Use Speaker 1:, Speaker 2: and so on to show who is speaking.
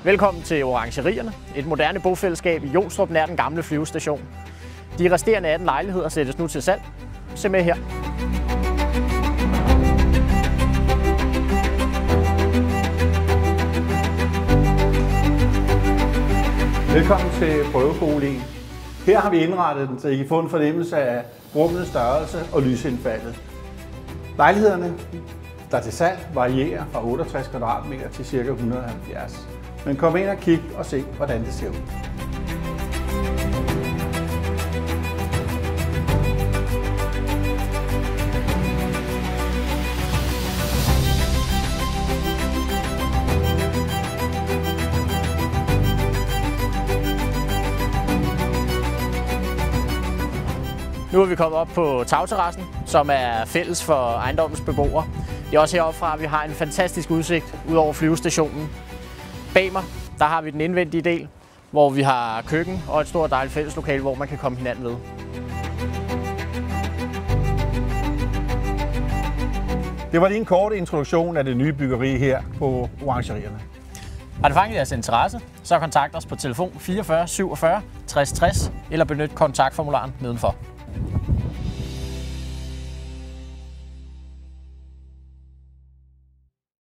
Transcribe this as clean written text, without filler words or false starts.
Speaker 1: Velkommen til Orangerierne, et moderne bofællesskab i Jolstrup nær den gamle flyvestation. De resterende 18 lejligheder sættes nu til salg. Se med her.
Speaker 2: Velkommen til prøveboligen. Her har vi indrettet den, så I kan få en fornemmelse af rummets størrelse og lysindfaldet. Lejlighederne, der er til salg, varierer fra 68 kvadratmeter til ca. 170. Men kom ind og kig og se, hvordan det ser ud.
Speaker 1: Nu er vi kommet op på tagterrassen, som er fælles for ejendommens beboere. Det er også heroppe fra, at vi har en fantastisk udsigt ud over flyvestationen. Bag mig, der har vi den indvendige del, hvor vi har køkken og et stort dejligt fælleslokale, hvor man kan komme hinanden ved.
Speaker 2: Det var lige en kort introduktion af det nye byggeri her på Orangerierne.
Speaker 1: Har det fanget jeres interesse, så kontakt os på telefon 44 47 60 60 eller benyt kontaktformularen nedenfor.